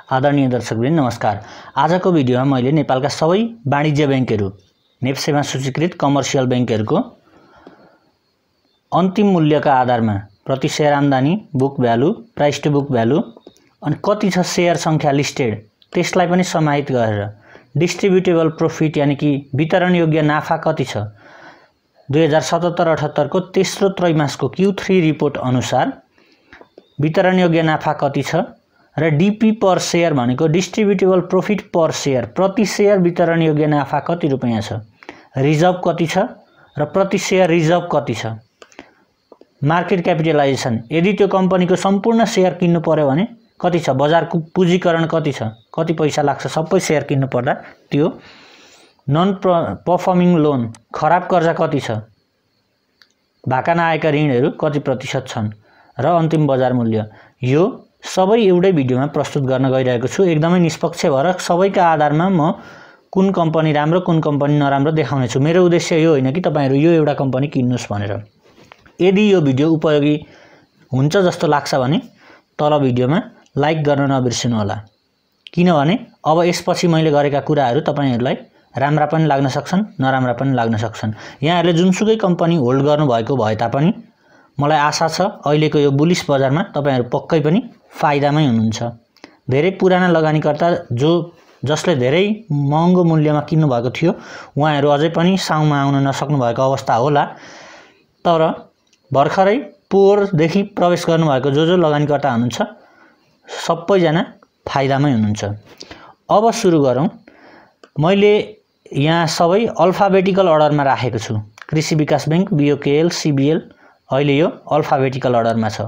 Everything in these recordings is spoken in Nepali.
आदरणीय दर्शकवृन्द नमस्कार। आजको भिडियोमा मैले नेपालका सबै वाणिज्य बैंकहरू नेप्सेमा सूचीकृत कमर्सियल बैंकहरूको अन्तिम मूल्यका आधारमा प्रति शेयर आम्दानी, book value, price to book value अनि कति छ शेयर संख्या लिस्टेड त्यसलाई पनि समाहित गरेर डिस्ट्रिब्युटेबल प्रॉफिट यानी कि वितरण योग्य नाफा कति छ 2077-78 को तेस्रो त्रैमासको Q3 रिपोर्ट अनुसार वितरण योग्य नाफा कति छ र डीपी पर शेयर भनेको डिस्ट्रिब्युटेबल प्रॉफिट पर शेयर प्रति शेयर वितरण योग्य नाफा कति रुपैयाँ छ, रिजर्भ कति छ र प्रति शेयर रिजर्भ कति छ, मार्केट क्यापिटलाइजेसन यदि त्यो कम्पनीको सम्पूर्ण शेयर किन्नु पर्यो भने कति छ, बजारको पुँजीकरण कति छ, कति पैसा लाग्छ सबै शेयर किन्नु पर्दा त्यो, नन परफर्मिङ लोन खराब कर्जा कति छ, भाका नआएका ऋणहरू कति प्रतिशत छन् र अन्तिम बजार मूल्य। यो सबै एउटै भिडियोमा प्रस्तुत गर्न गइरहेको छु। एकदमै निष्पक्ष भएर सबैका आधारमा म कुन कम्पनी राम्रो कुन कम्पनी नराम्रो देखाउने छु। मेरो उद्देश्य यो होइन कि तपाईहरु यो एउटा कम्पनी किन्नुस् भनेर। यदि यो भिडियो उपयोगी हुन्छ जस्तो लाग्छ भने तल भिडियोमा लाइक गर्न नबिर्सनु होला, किनभने अब यसपछि मैले गरेका कुराहरू तपाईहरुलाई राम्रा पनि लाग्न सक्छन् नराम्रा पनि लाग्न सक्छन्। यहाँहरुले जुनसुकै कम्पनी होल्ड गर्नु भएको भए तापनि मलाई आशा छ अहिलेको यो बुलिश बजारमा तपाईहरु पक्कै पनि फाइदामै हुनुहुन्छ। धेरै पुराना लगानीकर्ता जसले धेरै महँगो मूल्यमा किन्नु भएको थियो उहाँहरु अझै पनि साउमा आउन नसक्नु भएको अवस्था होला, तर भर्खरै पोहोर देखि प्रवेश गर्नु भएको जो लगानीकर्ता हुनुहुन्छ सबैजना फाइदामै हुनुहुन्छ। अब सुरु गरौं। मैले यहाँ सबै अल्फाबेटिकल अर्डरमा राखेको छु। कृषि विकास बैंक, बीओकेएल, सीबीएल अहिले यो अल्फाबेटिकल अर्डरमा छ।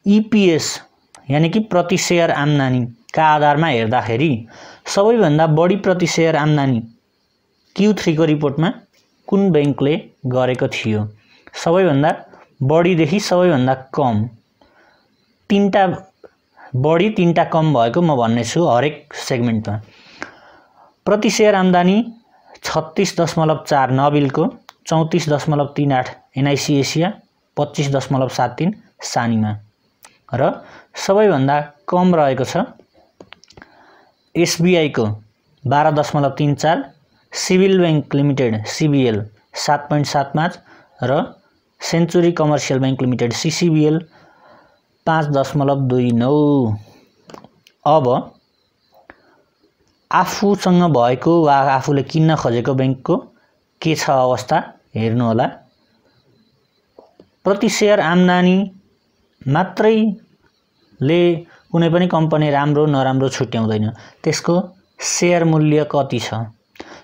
ईपीएस यानी कि प्रति शेयर आम्दानी का आधारमा हेर्दाखेरि सबैभन्दा बढी प्रति शेयर आम्दानी Q3 को रिपोर्टमा कुन बैंकले गरेको थियो? सबैभन्दा बढी देखि सबैभन्दा कम, तीनटा बढी तीनटा कम भएको म भन्ने छु हरेक सेगमेन्टमा। प्रति शेयर आम्दानी 36.4 नबिलको, 34.38 एनआईसी एशिया, 25.73 सानीमा र सबैभन्दा कम रहेको छ एसबीआई को 12.34, सिभिल बैंक लिमिटेड सीबीएल 7.75 र सेन्चुरी कमर्सियल बैंक लिमिटेड सीसीबीएल 5.29। अब आफूसँग भएको वा आफूले किन्न खोजेको बैंकको के छ अवस्था हेर्नु होला। प्रति शेयर आम्दानी मात्रैले कुनै पनि कम्पनी राम्रो नराम्रो छुट्याउँदैन, त्यसको शेयर मूल्य कति छ।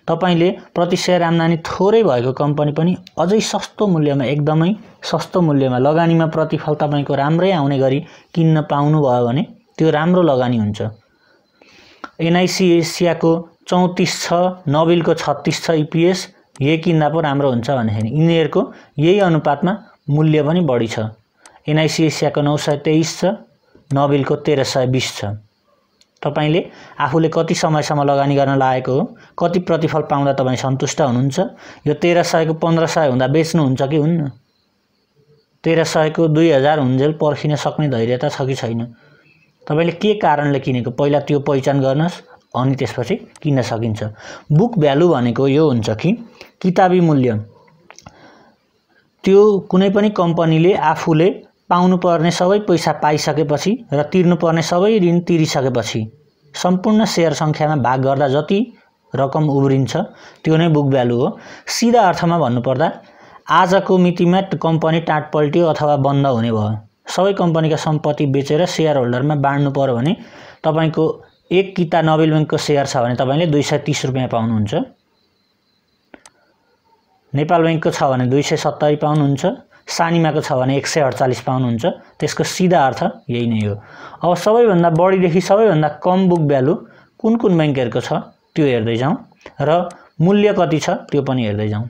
तपाईले प्रति शेयर आम्दानी थोरै भएको कम्पनी पनि अझै सस्तो मूल्यमा, एकदमै सस्तो मूल्यमा लगानीमा प्रतिफल तपाईको राम्रै आउने गरी किन्न पाउनु भयो भने त्यो राम्रो लगानी हुन्छ। एनआईसी एशिया को 34 छ, नबिलको 36 छ ईपीएस, यही किन्दा पो राम्रो हुन्छ भन्ने यिनीहरुको यही अनुपातमा मूल्य पनि बढी छ। एनआईसी एशिया को 923 छ, नबिलको 1320 छ। तपाईले आफूले कति समयसम्म लगानी गर्न लागेको हो, कति प्रतिफल पाउँदा तपाई सन्तुष्ट हुनुहुन्छ, यो 1300 को 1500 हुँदा बेच्नु हुन्छ कि हुन्न, 1300 को 2000 हुन्जेल पर्खिन सक्ने धैर्यता छ कि छैन, तपाईले के कारणले किनेको पहिला त्यो पहिचान गर्नुस् अनि त्यसपछि किन्न सकिन्छ। बुक भ्यालु भनेको यो हुन्छ कि किताबी मूल्य, त्यो कुनै पनि कम्पनीले आफूले पाउनुपर्ने सबै पैसा पाइसकेपछि र तिर्नुपर्ने सबै ऋण तिरिसकेपछि सम्पूर्ण शेयर संख्यामा भाग गर्दा जति रकम उब्रिन्छ त्यो नै बुक भ्यालु हो। सिधा अर्थमा भन्नुपर्दा आजको मितिमा कम्पनी टाट पल्ट्यो अथवा बन्द हुने भयो, सबै कम्पनीका सम्पत्ति बेचेर शेयर होल्डरमा बाँड्नु पर्यो भने तपाईको एक किता नबिल बैंकको शेयर छ भने तपाईले 230 रुपैयाँ पाउनुहुन्छ, नेपाल बैंकको छ भने 270 पाउनुहुन्छ, सानीमाको छ भने 148 पाउनुहुन्छ। त्यसको सिधा अर्थ यही नै हो। अब सबैभन्दा बढी देखि सबैभन्दा कम बुक भ्यालु कुन कुन बैंकहरुको छ त्यो हेर्दै जाउँ र मूल्य कति छ त्यो पनि हेर्दै जाउँ।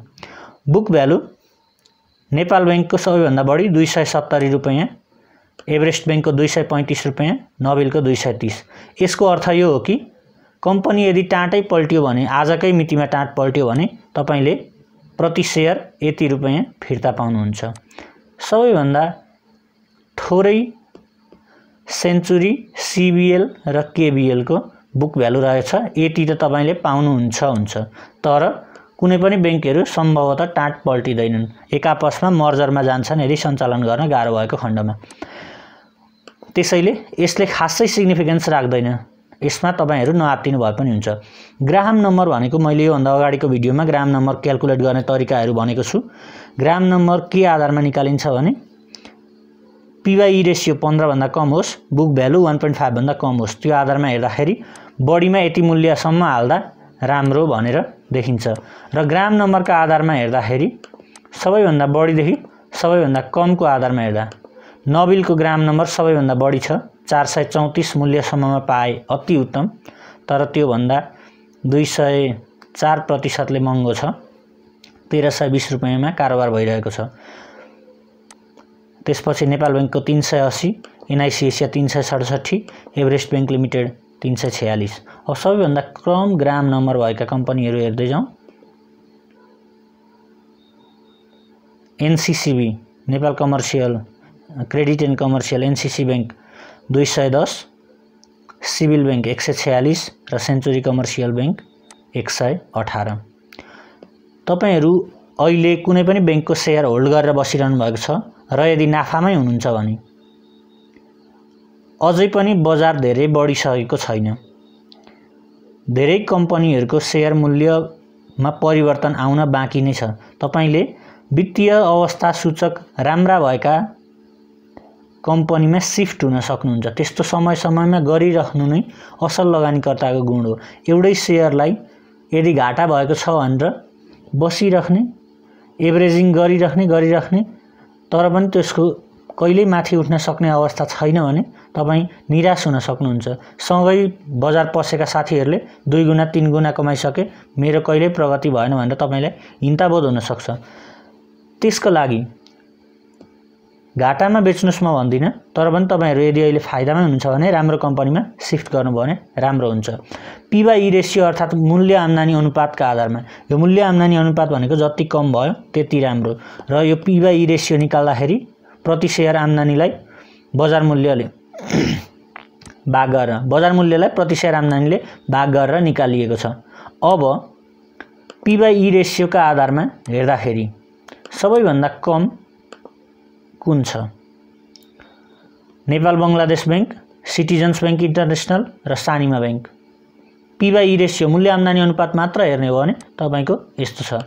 बुक भ्यालु नेपाल बैंकको सबैभन्दा बढी 270 रुपैयाँ, एभरेस्ट बैंकको 235 रुपैयाँ, नबिलको 230। यसको अर्थ यो हो कि कम्पनी यदि टाटै पल्ट्यो भने, आजकै मितिमा टाट पल्ट्यो भने तपाईले प्रति शेयर यति रुपैयाँ फिर्ता पाउनुहुन्छ। सबैभन्दा थोरै सेन्चुरी, सिबिएल र केबिएल को बुक भ्यालु रहेछ। एटी त तपाईले पाउनुहुन्छ। तर कुनै पनि बैंकहरु सम्भवतः टाट पल्टिदैनन्, एक आपसमा मर्जरमा जान्छन् यदि सञ्चालन गर्न गाह्रो भएको खण्डमा। त्यसैले यसले खासै सिग्निफिकेन्स राख्दैन, यसमा तपाईहरु नआत्तिनु भए पनि हुन्छ। ग्राहम नम्बर भनेको मैले यो भन्दा अगाडिको भिडियोमा ग्राहम नम्बर क्याल्कुलेट गर्ने तरिकाहरु भनेको छु। ग्राहम नम्बर के आधारमा निकालिन्छ भने पी/ई रेशियो 15 भन्दा कम होस्, बुक भ्यालु 1.5 भन्दा कम होस्, त्यो आधारमा हेर्दाखेरि बढीमा यति मूल्यसम्म हाल्दा राम्रो भनेर देखिन्छ। र ग्राम नम्बरका आधारमा हेर्दाखेरि सबैभन्दा बढीदेखि सबैभन्दा कमको आधारमा हेर्दा नबिलको ग्राम नम्बर सबैभन्दा बढी छ, 434 मूल्यसम्ममा पाए अति उत्तम, तर त्यो भन्दा 204% महँगो छ, 1320 रुपैयाँमा कारोबार भइरहेको छ। त्यसपछि नेपाल बैंकको 380, NIC Asia 367, Everest bank limited 346। अब सबैभन्दा कम ग्राम नम्बर भएका कम्पनीहरु हेर्दै जाउँ। NCCB Nepal commercial credit and commercial NCC bank 210, civil bank 146 र सेन्चुरी कमर्सियल बैंक 118। तपाईहरु अहिले कुनै पनि बैंकको शेयर होल्ड गरेर बसिरहनु भएको छ र यदि नाफामै हुनुहुन्छ भने अझै पनि बजार धेरै बढिसकेको छैन। धेरै कम्पनीहरुको शेयर मूल्यमा परिवर्तन आउन बाँकी नै छ। तपाईले वित्तीय अवस्था सूचक राम्रा भएका कम्पनीमा शिफ्ट हुन सक्नुहुन्छ। त्यस्तो समयमा गरिराख्नु नै असल लगानीकर्ताको गुण हो। एउटै शेयरलाई यदि घाटा भएको छ भनेर बसिराख्ने, एभरेजिङ गरिराख्ने तर पनि त्यसको कहिल्यै माथि उठ्न सक्ने अवस्था छैन भने तपाई निराश हुन सक्नुहुन्छ। सँगै बजार पसेका साथीहरुले 2 गुना 3 गुना कमाइसके, मेरो कहिल्यै प्रगति भएन भनेर तपाईलाई हिंताबोध हुन सक्छ। त्यसको लागि घाटामा बेच्नुस् म भन्दिन, तर पनि तपाईहरु यदि अहिले फाइदामा हुनुहुन्छ भने राम्रो कम्पनीमा शिफ्ट गर्नुभयो भने राम्रो हुन्छ। पी/ई रेशियो अर्थात मूल्य आम्दानी अनुपातका आधारमा, यो मूल्य आम्दानी अनुपात भनेको जति कम भयो त्यति राम्रो, र यो पी/ई रेशियो निकाल्दाखेरि प्रति शेयर आम्दानीलाई बजार मूल्यले भाग गरेर बजार मूल्यलाई प्रति शेयर आम्दानीले भाग गरेर निकालिएको छ। अब पी/ई रेशियोका आधारमा हेर्दाखेरि सबैभन्दा कम कुन छ? Nepal Bangladesh bank, citizens bank international र सानिमा बैंक। पी/ई रेशियो मूल्य आम्दानी अनुपात मात्र हेर्ने हो भने तपाईको यस्तो छ।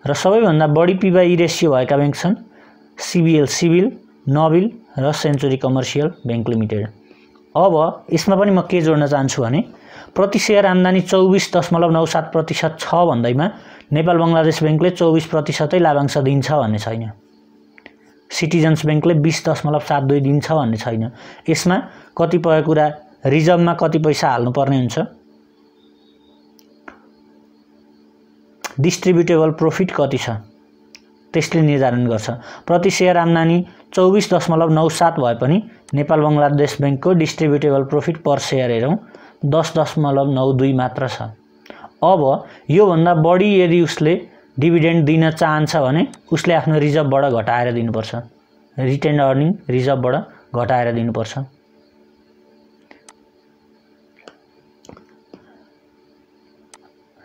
र सबैभन्दा बढी पी/ई रेशियो भएका बैंक छन् सिबिएल सिभिल, नबिल र सेन्चुरी कमर्सियल बैंक लिमिटेड। अब यसमा पनि म के जोड्न चाहन्छु भने प्रति शेयर आम्दानी 24.97% छ भन्दैमा नेपाल बंगलादेश बैंकले 24% लाभांश दिन्छ भन्ने छैन। सिटिजन्स बैंकले 20.72 दिन्छ भन्ने छैन। यसमा कतिपय कुरा रिजर्भमा कति पैसा हाल्नु पर्ने हुन्छ, डिस्ट्रिब्युटेबल प्रॉफिट कति छ त्यसले निर्धारण गर्छ। प्रति शेयर आम्दानी 24.97 भए पनि नेपाल बंगलादेश बैंकको डिस्ट्रिब्युटेबल प्रॉफिट पर शेयर हेरौं 10.92 मात्र छ। अब यो भन्दा बढी यदि उसले डिभिडेन्ड दिन चाहन्छ भने उसले आफ्नो रिजर्भबाट घटाएर दिनुपर्छ, रिटेन्ड अर्निङ रिजर्भबाट घटाएर दिनुपर्छ।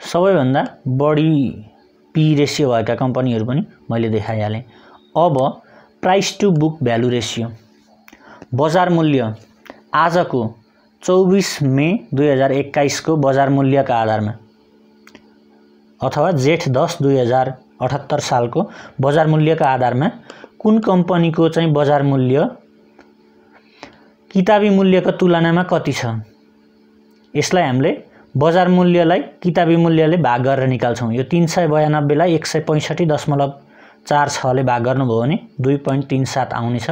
सबैभन्दा बढी पी रेशियो भएका कम्पनीहरु पनि मैले देखाइहालेँ। अब price to book value ratio, बजार मूल्य आजको 24 मे 2021 को बजार मूल्यका आधारमा अथवा जेठ 10 2078 सालको बजार मूल्यका आधारमा कुन कम्पनीको चाहिँ बजार मूल्य किताबी मूल्यको तुलनामा कति छ, यसलाई हामीले बजार मूल्यलाई किताबी मूल्यले भाग गरेर निकाल्छौं। यो 392 लाई 165.46 ले भाग गर्नुभयो भने 2.37 आउनेछ।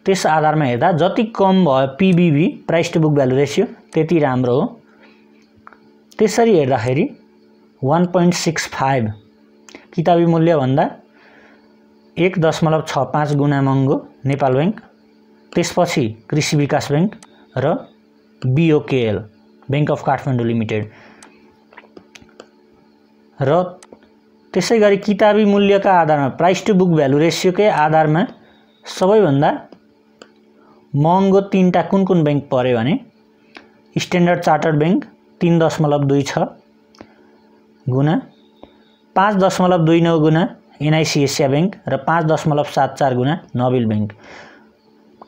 त्यस आधारमा हेर्दा जति कम भयो PBV price to book value ratio त्यति राम्रो हो। त्यसरी हेर्दाखेरि 1.65 किताबी मूल्य भन्दा 1.65 गुना महँगो नेपाल बैंक, त्यसपछि कृषि विकास बैंक र BOKL bank of Kathmandu limited. र त्यसैगरी किताबी मूल्यका आधारमा प्राइस टु बुक भ्यालु रेशियोकै आधारमा सबैभन्दा महँगो तीनटा कुन बैंक पर्यो भने स्ट्यान्डर्ड चार्टर्ड बैंक 3.26 गुना, 5.29 गुना एनआइसी एसिया बैंक र 5.74 गुना नोबेल बैंक।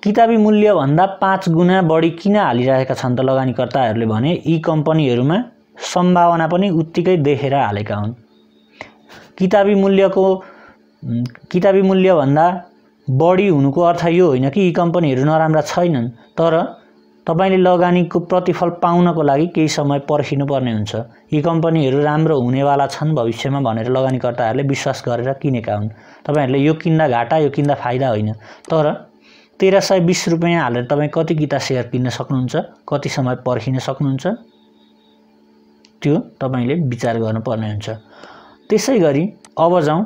किताबी मूल्य भन्दा 5 गुना बढी किन हालिरहेका छन् त लगानीकर्ताहरूले भने यी कम्पनीहरुमा सम्भावना पनि उत्तिकै देखेर हालेका हुन्। किताबी मूल्य भन्दा बढी हुनुको अर्थ यो होइन कि यी कम्पनीहरु नराम्रा छैनन्, तर तपाईले लगानीको प्रतिफल पाउनको लागि केही समय पर्खिनु पर्ने हुन्छ। यी कम्पनीहरु राम्रो हुनेवाला छन् भविष्यमा भनेर लगानीकर्ताहरूले विश्वास गरेर किनेका हुन्। तपाईहरुले यो किन्दा घाटा यो किन्दा फाइदा होइन, तर 1320 रुपैयाँ हालेर तपाई कति किता शेयर किन्न सक्नुहुन्छ, कति समय पर्खिन सक्नुहुन्छ, त्यो तपाईले विचार गर्नुपर्ने हुन्छ। त्यसैगरी अब जाउँ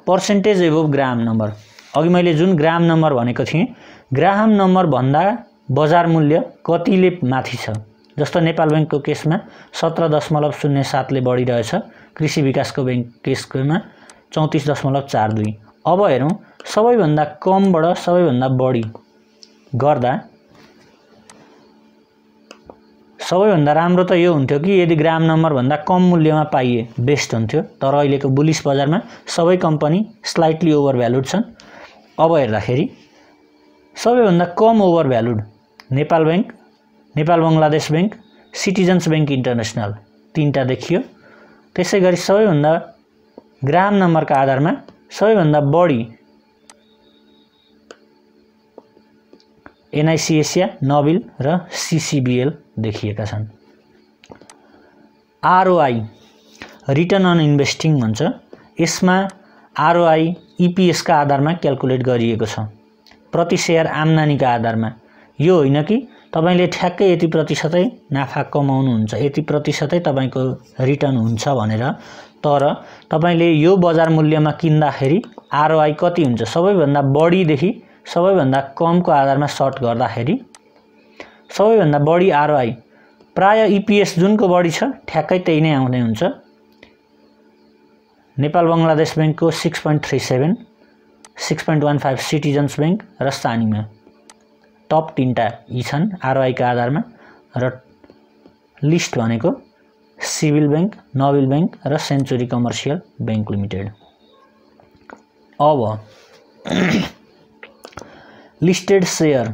पर्सेन्टेज एबोभ ग्राहम नम्बर। अघि मैले जुन ग्राहम नम्बर भनेको थिएँ, ग्राहम नम्बर भन्दा बजार मूल्य कतिले माथि छ। जस्तो नेपाल बैंकको केसमा 17.07 ले बढी रहेछ, कृषि विकासको बैंक केसमा 34.42। अब हेरौँ सबैभन्दा कमबाट सबैभन्दा बढी गर्दा सबैभन्दा राम्रो त यो हुन्थ्यो कि यदि ग्राम नम्बर भन्दा कम मूल्यमा पाइए बेस्ट हुन्थ्यो, तर अहिलेको बुलिश बजारमा सबै कम्पनी स्लाइटली ओभर भ्यालुड छन्। अब हेर्दाखेरि सबैभन्दा कम over valued Nepal bank, Nepal Bangladesh bank, citizens bank international तीनटा देखियो। त्यसैगरी सबैभन्दा ग्राम नम्बरका आधारमा सबैभन्दा बढी एनआइसी एसिया, नोबेल र सीसीबीएल देखिएका छन्। आरओआई रिटर्न अन इन्भेस्टिङ भन्छ। यसमा आरओआई ईपीएस का आधारमा क्याल्कुलेट गरिएको छ, प्रति शेयर आम्दानीका आधारमा। यो होइन कि तपाईले ठ्याक्कै यति प्रतिशतै नाफा कमाउनुहुन्छ, यति प्रतिशतै तपाईको रिटर्न हुन्छ भनेर, तर तपाईले यो बजार मूल्यमा किन्दाखेरि आरओआई कति हुन्छ सबैभन्दा बढीदेखि सबैभन्दा कमको आधारमा सर्ट गर्दाखेरि सबैभन्दा बढी आरओआई प्राय ईपीएस जुनको बढी छ ठ्याक्कै त्यही नै आउने हुन्छ। नेपाल बंगलादेश बैंकको 6.37, 6.15 सिटिजन्स बैंक र सानीमा टप 3टा यी छन् आरओआई का आधारमा, र लिस्ट भनेको सिभिल बैंक, नोबेल बैंक र सेन्चुरी कमर्सियल बैंक लिमिटेड। अब लिस्टेड शेयर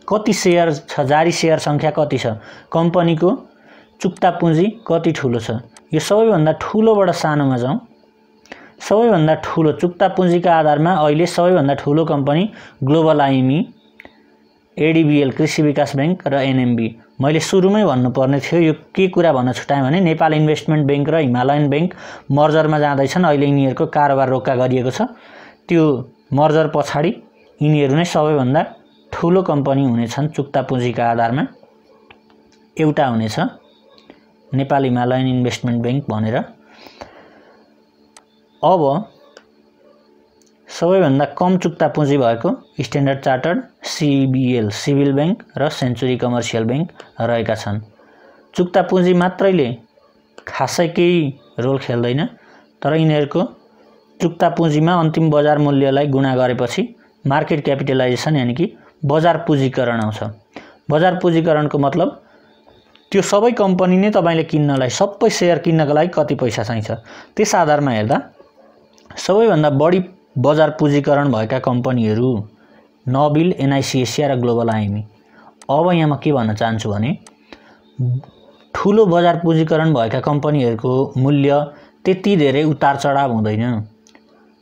कति शेयर छ, जारी शेयर संख्या कति छ, कम्पनीको चुक्ता पुँजी कति ठूलो छ। यो सबैभन्दा ठूलोबाट सानोमा जाउँ। सबैभन्दा ठूलो चुक्ता पुँजीका आधारमा अहिले सबैभन्दा ठूलो कम्पनी ग्लोबल आइएमई, एडीबीएल कृषि विकास बैंक र एनएमबी। मैले सुरुमै भन्नुपर्ने थियो, यो के कुरा भन्न छुटाएँ भने नेपाल इन्भेस्टमेन्ट बैंक र हिमालयन बैंक मर्जरमा जाँदैछन्। अहिले यिनीहरूको कारोबार रोक्का गरिएको छ। त्यो मर्जर पछाडि यिनीहरू नै सबैभन्दा ठूलो कम्पनी हुनेछन् चुक्ता पुँजीका आधारमा। एउटा हुनेछ नेपाल हिमालयन इन्भेस्टमेन्ट बैंक भनेर। अब सबैभन्दा कम चुक्ता पुँजी भएको standard chartered, CBL civil bank र सेन्चुरी कमर्सियल बैंक रहेका छन्। चुक्ता पुँजी मात्रैले खासै केही रोल खेल्दैन, तर यिनीहरूको चुक्ता पुँजीमा अन्तिम बजार मूल्यलाई गुणा गरेपछि मार्केट क्यापिटलाइजेसन यानी कि बजार पुँजीकरण आउँछ। बजार पुँजीकरणको मतलब त्यो सबै कम्पनी नै तपाईले किन्नलाई, सबै शेयर किन्नको लागि कति पैसा चाहिन्छ, त्यस आधारमा हेर्दा सबैभन्दा बढी बजार पुँजीकरण भएका कम्पनीहरू नोबेल, एनआइसी एसिया र ग्लोबल आइएमई। अब यहाँ म के भन्न चाहन्छु भने ठूलो बजार पुँजीकरण भएका कम्पनीहरूको मूल्य त्यति धेरै उतार चढाव हुँदैन।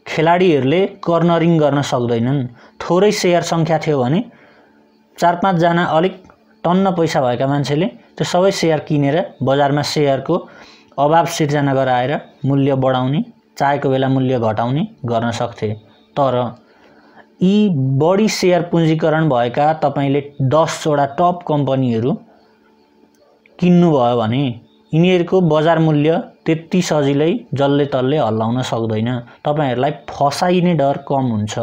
खेलाडीहरूले कर्नरिङ गर्न सक्दैनन्। थोरै शेयर संख्या थियो भने 4-5 जना अलिक टन्न पैसा भएका मान्छेले त्यो सबै शेयर किनेर बजारमा शेयरको अभाव सिर्जना गराएर मूल्य बढाउने, चाहेको बेला मूल्य घटाउने गर्न सक्थे। तर यी बढी शेयर पुँजीकरण भएका तपाईले 10 वटा टप कम्पनीहरू किन्नुभयो भने यिनीहरूको बजार मूल्य त्यति सजिलै जल्ले तल्ले हल्लाउन सक्दैन। तपाईहरुलाई फसाइने डर कम हुन्छ।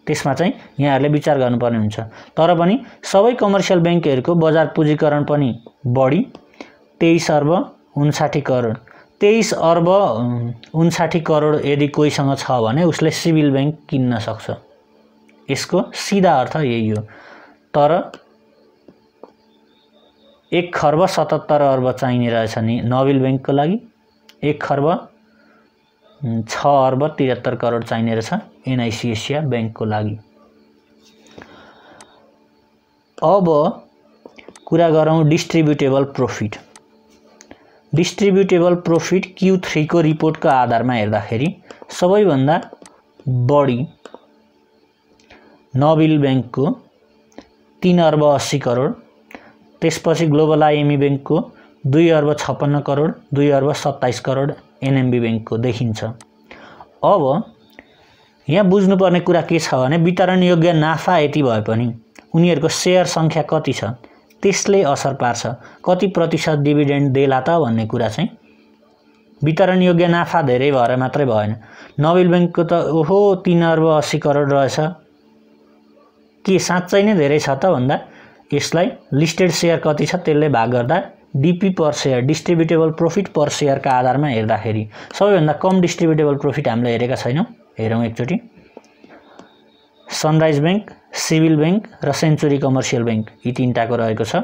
त्यसमा चाहिँ यहाँहरुले विचार गर्नुपर्ने हुन्छ। तर पनि सबै कमर्सियल बैंकहरुको बजार पुँजीकरण पनि बढी 23 अर्ब 59 करोड। 23 अर्ब 59 करोड यदि कोहीसँग छ भने उसले सिभिल बैंक किन्न सक्छ। यसको सिधा अर्थ यही हो। तर 1 खर्ब 77 अर्ब चाहिने रहेछ नि नोबेल बैंकको लागि, 1 खर्ब 6 अर्ब 73 करोड चाहिने रहेछ एनआइसी एसिया बैंकको लागि। अब कुरा गरौँ distributable profit. Distributable profit Q3 को रिपोर्टको आधारमा हेर्दाखेरि सबैभन्दा बढी नोबेल बैंकको 3 अर्ब 80 करोड, त्यसपछि ग्लोबल आइएमई बैंकको 2 अर्ब 56 करोड, 2 अर्ब 27 करोड एनएमबी बैंकको देखिन्छ। अब यहाँ बुझ्नुपर्ने कुरा के छ भने वितरण योग्य नाफा यति भए पनि उनीहरूको शेयर संख्या कति छ त्यसले असर पार्छ। कति प्रतिशत डिभिडेन्ड देला त भन्ने कुरा चाहिँ वितरण योग्य नाफा धेरै भएर मात्रै भएन। नोबेल बैंकको त ओहो 3 अर्ब 80 करोड रहेछ, के साँच्चै नै धेरै छ त भन्दा यसलाई लिस्टेड शेयर कति छ त्यसले भाग गर्दा डीपी पर शेयर डिस्ट्रिब्युटेबल प्रोफिट पर शेयर का आधारमा हेर्दाखेरि सबैभन्दा कम डिस्ट्रिब्युटेबल प्रोफिट हामीले हेरेका छैनौं। हेरौँ एकचोटी। सनराइज बैंक, सिभिल बैंक र सेन्चुरी कमर्शियल बैंक यी तीनटाको रहेको छ।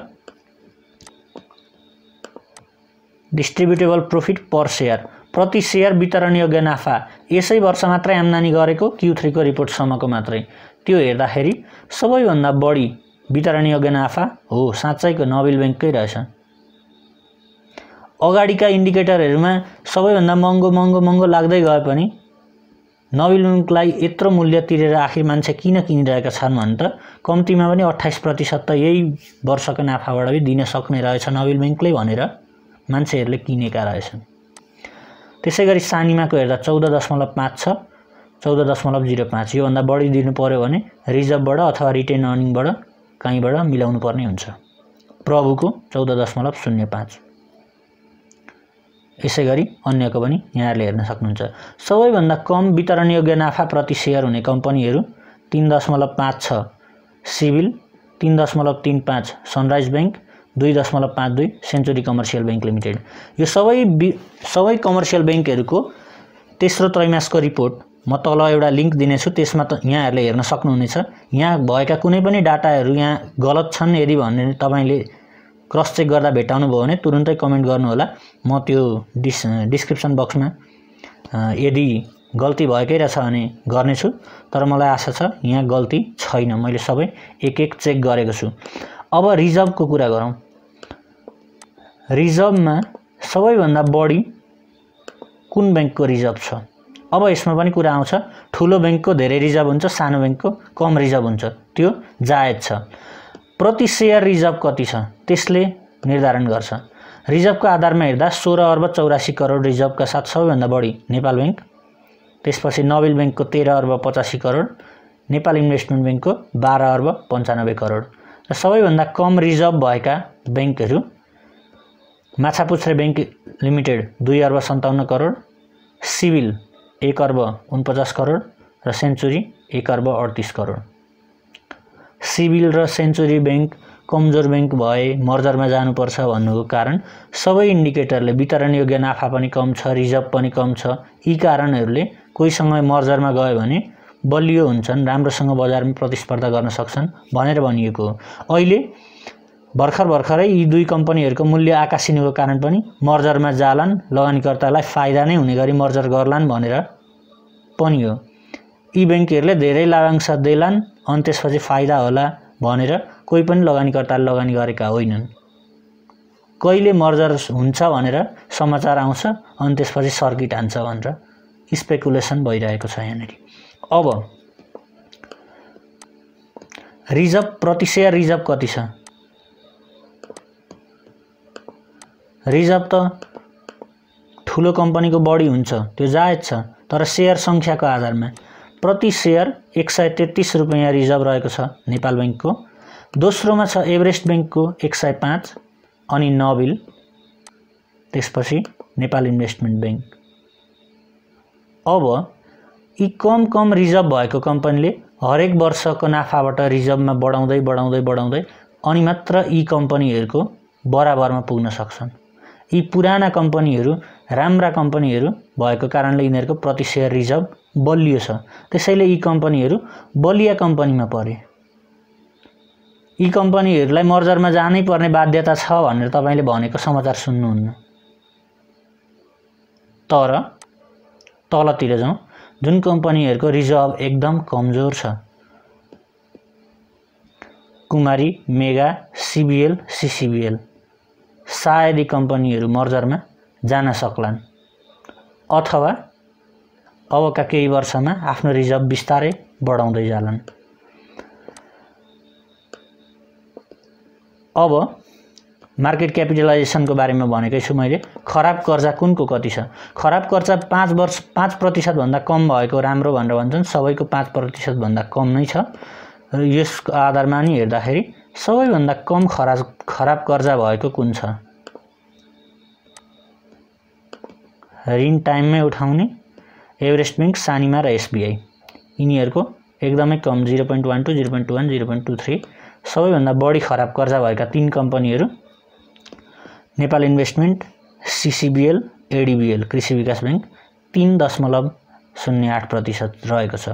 डिस्ट्रिब्युटेबल प्रोफिट पर शेयर प्रति शेयर वितरण योग्य नाफा यसै वर्ष मात्रै आम्दानी गरेको Q3 को रिपोर्ट सम्मको मात्रै त्यो हेर्दाखेरि सबैभन्दा बढी वितरण योग्य नाफा हो साँच्चैको नोबेल बैंककै रहेछ। अगाडिका इन्डिकेटरहरुमा सबैभन्दा महँगो लाग्दै गए पनि नोबेल बैंकलाई यत्रो मूल्य तिरेर आखिर मान्छे किन किनिरहेका छन् भने त कम्तीमा पनि 28% त यही वर्षको नाफाबाट पनि दिन सक्ने रहेछ नोबेल बैंकले भनेर मान्छेहरुले किनेका रहेछन्। त्यसैगरी सानीमाको हेर्दा 14.5 छ, 14.05 यो भन्दा बढी दिनु पर्यो भने रिजर्भबाट अथवा रिटेन अर्निङबाट कहीँबाट मिलाउनु पर्ने हुन्छ। प्रभुको 14.05। यसैगरी अन्यको पनि यहाँहरुले हेर्न सक्नुहुन्छ। सबैभन्दा कम वितरण योग्य नाफा प्रति शेयर हुने कम्पनीहरु 3.56 Civil, 3.35 Sunrise Bank, 2.52 Century Commercial Bank Limited. यो सबै कमर्शियल बैंकहरुको तेस्रो त्रैमासिकको रिपोर्ट म तल एउटा लिंक दिनेछु, त्यसमा त यहाँहरुले हेर्न सक्नुहुनेछ। यहाँ भएका कुनै पनि डाटाहरु यहाँ गलत छन् यदि भन्ने तपाईले क्रस चेक गर्दा भेटाउनु भयो भने तुरुन्तै कमेन्ट गर्नु होला। म त्यो डिस्क्रिप्सन बक्समा यदि गल्ती भएकै रहेछ भने गर्नेछु, तर मलाई आशा छ यहाँ गल्ती छैन, मैले सबै एक चेक गरेको छु। अब रिजर्भको कुरा गरौँ। रिजर्भमा सबैभन्दा बढी कुन बैंकको रिजर्भ छ? अब यसमा पनि कुरा आउँछ, ठूलो बैंकको धेरै रिजर्भ हुन्छ, सानो बैंकको कम रिजर्भ हुन्छ, त्यो जायज छ। प्रति शेयर रिजर्भ कति छ त्यसले निर्धारण गर्छ। रिजर्भको आधारमा हेर्दा 16 अर्ब 84 करोड रिजर्भका साथ सबैभन्दा बढी नेपाल बैंक, त्यसपछि नोबेल बैंकको 13 अर्ब 85 करोड, नेपाल इन्भेस्टमेन्ट बैंकको 12 अर्ब 95 करोड र सबैभन्दा कम रिजर्भ भएका बैंकहरू माछापुच्छ्रे बैंक लिमिटेड 2 अर्ब 57 करोड, सिभिल 1 अर्ब 49 करोड र सेन्चुरी 1 अर्ब 38 करोड। सिभिल र सेन्चुरी बैंक कमजोर बैंक भए मर्जरमा जानुपर्छ भन्नुको कारण सबै इन्डिकेटरले वितरण योग्य नाफा पनि कम छ, रिजर्भ पनि कम छ। यी कारणहरूले कोहीसँग मर्जरमा गयो भने बलियो हुन्छन्, राम्रोसँग बजारमा प्रतिस्पर्धा गर्न सक्छन् भनेर भनिएको हो। अहिले भर्खरै यी दुई कम्पनीहरुको मूल्य आकाशिनुको कारण पनि मर्जरमा जालान्, लगानीकर्तालाई फाइदा नै हुने गरी मर्जर गर्लान् भनेर पनि हो। यी बैंकहरुले धेरै लाभांश देलान् अनि त्यसपछि फाइदा होला भनेर कोही पनि लगानीकर्ताले लगानी गरेका होइनन्। कहिले मर्जर हुन्छ भनेर समाचार आउँछ अनि त्यसपछि सर्किट हान्छ भनेर स्पेकुलेसन भइरहेको छ यहाँनेरि। अब रिजर्भ प्रति शेयर रिजर्भ कति छ? रिजर्भ त ठूलो कम्पनीको बढी हुन्छ, त्यो जायज छ, तर शेयर संख्याको आधारमा प्रति शेयर 133 रुपैयाँ रिजर्भ रहेको छ नेपाल बैंकको। दोस्रोमा छ एभरेस्ट बैंकको 105 अनि नोबेल, त्यसपछि नेपाल इन्भेस्टमेन्ट बैंक। अब यी कम रिजर्भ भएको कम्पनीले हरेक वर्षको नाफाबाट रिजर्भमा बढाउँदै अनि मात्र यी कम्पनीहरुको बराबरमा पुग्न सक्छन्। यी पुराना कम्पनीहरु राम्रा कम्पनीहरु भएको कारणले यिनीहरुको प्रति शेयर रिजर्भ बलियो छ, त्यसैले यी कम्पनीहरू बलिया कम्पनीमा परे। यी कम्पनीहरूलाई मर्जरमा जानै पर्ने बाध्यता छ भनेर तपाईले भनेको समाचार सुन्नुहुन्न। तर तलतिर जाउँ, जुन कम्पनीहरूको रिजर्भ एकदम कमजोर छ, कुमारी, मेगा, सीबीएल, सीसीबीएल, सायद यी कम्पनीहरू मर्जरमा जान सक्लान् अथवा अबका केही वर्षमा आफ्नो रिजर्भ बिस्तारै बढाउँदै जालान्। अब मार्केट क्यापिटलाइजेसनको बारेमा भनेकै छु मैले। खराब कर्जा कुनको कति छ? खराब कर्जा 5% भन्दा कम भएको राम्रो भनेर भन्छन्। सबैको 5% भन्दा कम नै छ र यसको आधारमा नि हेर्दाखेरि सबैभन्दा कम खराब कर्जा भएको कुन छ? ऋण टाइममै उठाउने एभरेस्ट बैंक, सानिमा र एसबीआई, यिनीहरूको एकदमै कम 0.12, 0.21, 0.23। सबैभन्दा बढी खराब कर्जा भएका 3 कम्पनीहरू नेपाल इन्भेस्टमेन्ट, सीसीबीएल, एडीबीएल, कृषि विकास बैंक 3.08% रहेको छ।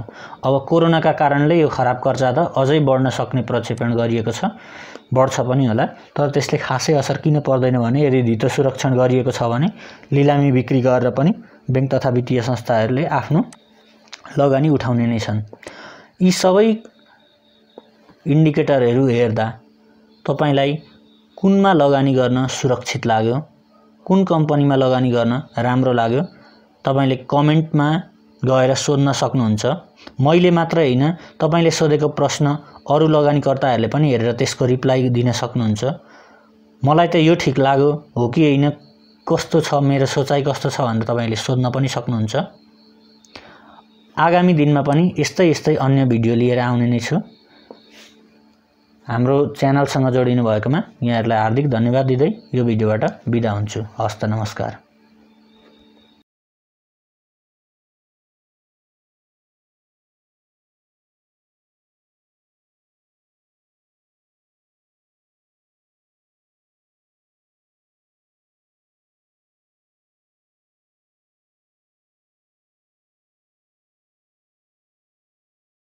अब कोरोनाका कारणले यो खराब कर्जा त अझै बढ्न सक्ने प्रक्षेपण गरिएको छ, बढ्छ पनि होला। तर त्यसले खासै असर किन पर्दैन भने यदि धितो सुरक्षण गरिएको छ भने लिलामी बिक्री गरेर पनि बैंक तथा वित्तीय संस्थाहरूले आफ्नो लगानी उठाउने नै छन्। यी सबै इन्डिकेटरहरू हेर्दा तपाईलाई कुनमा लगानी गर्न सुरक्षित लाग्यो, कुन कम्पनीमा लगानी गर्न राम्रो लाग्यो, तपाईले कमेन्टमा गएर सोध्न सक्नुहुन्छ। मैले मात्र हैन, तपाईले सोधेको प्रश्न अरु लगानीकर्ताहरूले पनि हेरेर त्यसको रिप्लाई दिन सक्नुहुन्छ। मलाई त यो ठीक लाग्यो हो कि हैन, कस्तो छ मेरो सोचाइ कस्तो छ भनेर तपाईले सोध्न पनि सक्नुहुन्छ। आगामी दिनमा पनि यस्तै अन्य भिडियो लिएर आउने नै छु। हाम्रो च्यानलसँग जोडिनु भएकोमा यहाँहरूलाई हार्दिक धन्यवाद दिँदै यो भिडियोबाट बिदा हुन्छु। हस्त नमस्कार।